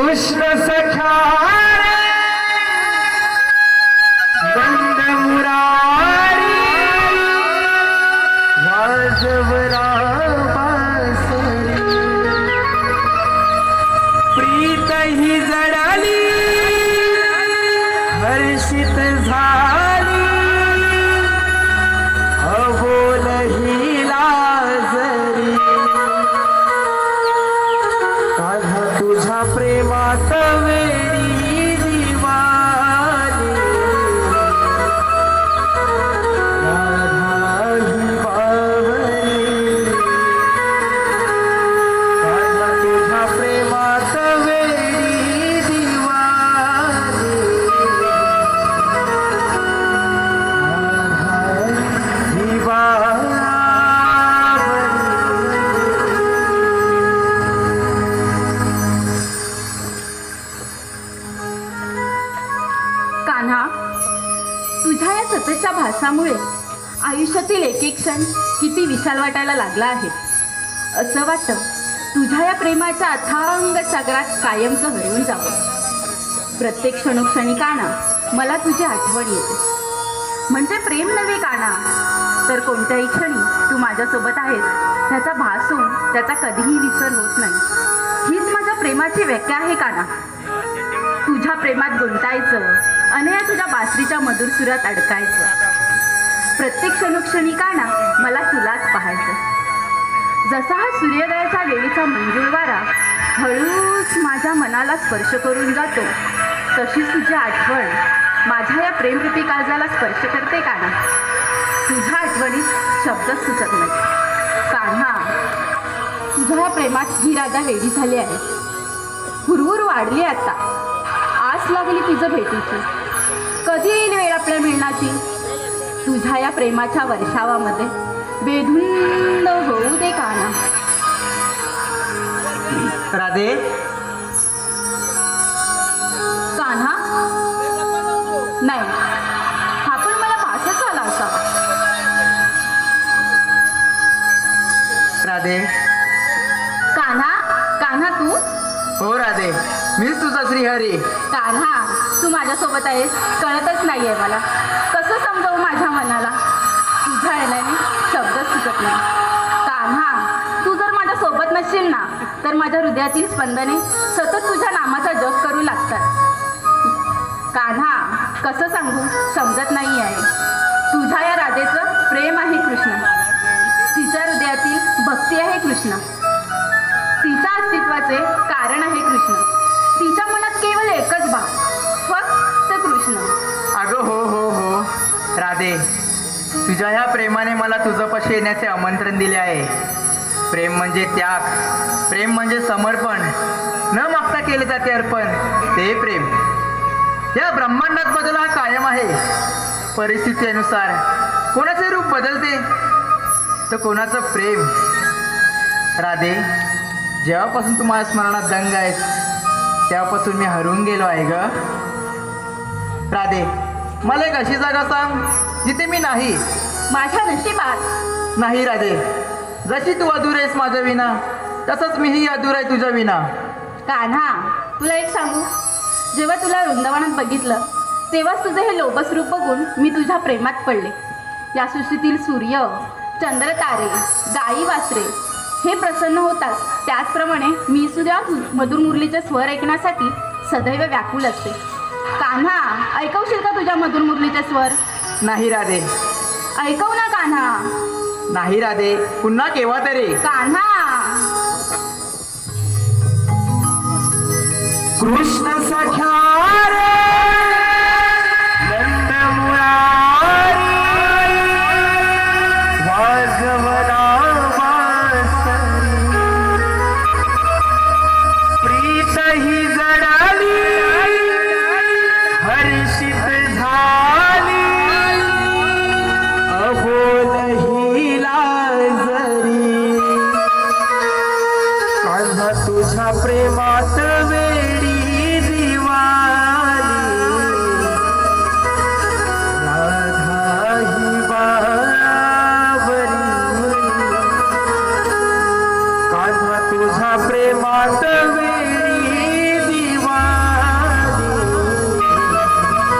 कृष्ण सखा बंद मुरारी वाजवरा बासरी प्रीत ही जडाली हर्षित झाली अबोल ही लाजरी कान्हा तुझ्या प्रेमात वेडी दिवाली राधा ही बावरी कान्हा तुझ्या प्रेमात वेडी दिवाली राधा ही बावरी. कान्हा, तुझ्या या सततच्या भासामुळे आयुष्यातील एक एक क्षण किती विशाल वाटायला लागला आहे. असं वाटतं तुझ्या या प्रेमाच्या अथांग सागरात कायमचं हरवून जावं. प्रत्येक क्षणोक्षणी कान्हा मला तुझी आठवण येते. म्हणजे प्रेम नव्हे कान्हा, तर कोणत्याही क्षणी तू माझ्यासोबत आहेस त्याचा भास होऊन त्याचा कधीही विसर होत नाही. हीच माझ्या प्रेमाची व्याख्या आहे कान्हा. तुझ्या प्रेमात गुंतायचं आणि या तुझ्या बासरीच्या मधुर सुरात अडकायचं. प्रत्येक क्षणोक्षणी कान्हा मला तुलाच पाहायचं. जसा हा सूर्योदयाच्या वेळीचा मंजूळ वारा हळूच माझ्या मनाला स्पर्श करून जातो, तशीच तुझी आठवण माझ्या या प्रेमरूपी काळजाला स्पर्श करते कान्हा. तुझ्या आठवणीत शब्दच सुचत नाही कान्हा. तुझ्या या प्रेमात ही राधा वेडी झाली आहे. हुरहुर वाढली आता. आस लागली तुझं भेटीची. कधी येईल वेळ आपल्या मिळण्याची. तुझ्या या प्रेमाच्या वर्षावामध्ये बेधुंद होऊ दे कान्हा. राधे, कान्हा, नाही, हा पण मला भासच आला असावा. राधे. कान्हा, कान्हा तू? हो राधे, मीच तुझा श्रीहरी. कान्हा, तू माझ्यासोबत आहेस कळतच नाही आहे मला. कसं समजावू माझ्या मनाला. तुझ्या येण्याने शब्दच सुचत नाही. कान्हा, तू जर माझ्यासोबत नसशील ना, तर माझ्या हृदयातील स्पंदने सतत तुझ्या नामाचा जप करू लागतात. कान्हा, कसं सांगू समजत नाही आहे. तुझ्या या राधेचं प्रेम आहे कृष्ण. तिच्या हृदयातील भक्ती आहे कृष्ण. तिच्या अस्तित्वाचे कारण आहे कृष्ण. तिच्या मनात केवळ एकच भाव, फक्त कृष्ण. अगं हो हो हो राधे, तुझ्या ह्या प्रेमाने मला तुझं पशी येण्याचे आमंत्रण दिले आहे. प्रेम म्हणजे त्याग, प्रेम म्हणजे समर्पण. न मागता केले जाते अर्पण, ते प्रेम. या ब्रह्मांडात बदल हा कायम आहे. परिस्थितीनुसार कोणाचे रूप बदलते तर कोणाचं प्रेम. राधे, जेव्हापासून तू माझ्या स्मरणात दंग आहेस तेव्हापासून मी हरवून गेलो आहे ग. राधे, मला एक अशी जागा सांग जिथे मी नाही. माझ्या नशिबात नाही राधे, जशी तू अधूर आहेस माझ्या विना, तसंच मीही अधूर आहे तुझ्या विना. कान्हा, तुला एक सांगू, जेव्हा तुला वृंदावनात बघितलं तेव्हाच तुझं हे लोभस रूप बघून मी तुझ्या प्रेमात पडले. या सृष्टीतील सूर्य, चंद्र, तारे, गाई, वासरे हे प्रसन्न होतात, त्याचप्रमाणे मी सुद्धा मधुर मुरलीचे स्वर ऐकण्यासाठी सदैव व्याकुल असते. कान्हा, ऐकवशील का तुझ्या मधुर मुरलीचे स्वर? नाही राधे. ऐकव ना कान्हा. नाही राधे, पुन्हा केव्हा तरी. कान्हा. कृष्ण सखा रे नंद मुरारी वाजवला बासरी तुझ्या प्रेमात वेडी दिवाली राधा ही बावरी कान्हा तुझ्या प्रेमात वेडी दिवाली राधा ही बावरी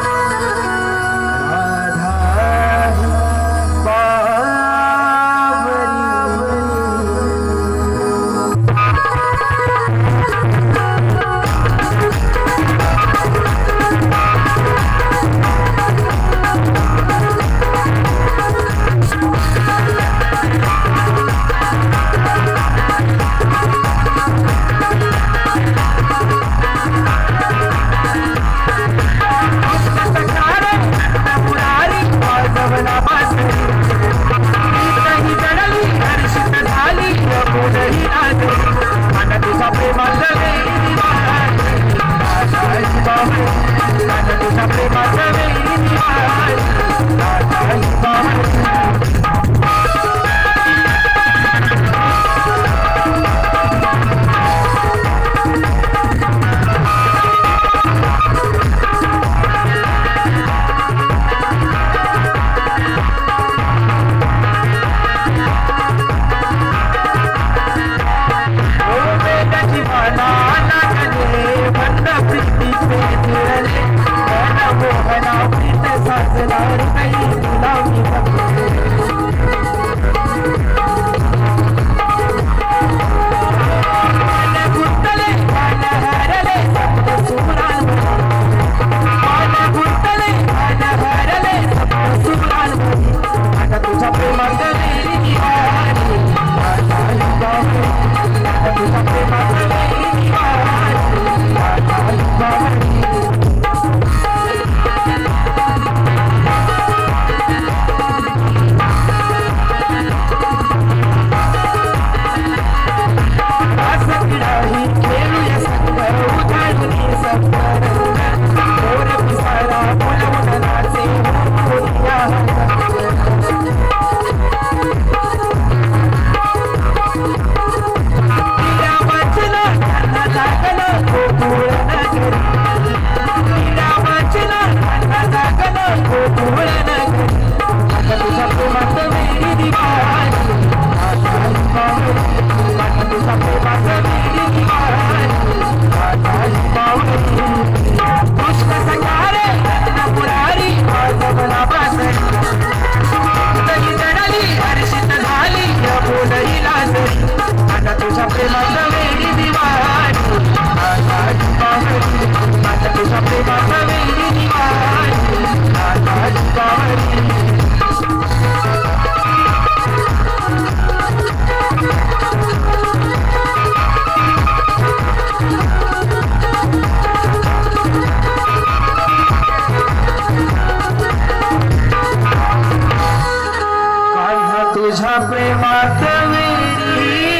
तुझ्या प्रेमात वेडी दिवाली राधा ही बावरी.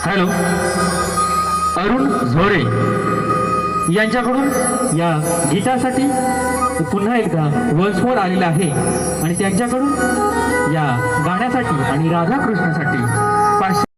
हॅलो, अरुण झोरे यांच्याकडून या गीतासाठी पुन्हा एकदा वन्स आलेला आहे आणि त्यांच्याकडून या गाण्यासाठी आणि राधाकृष्णासाठी 500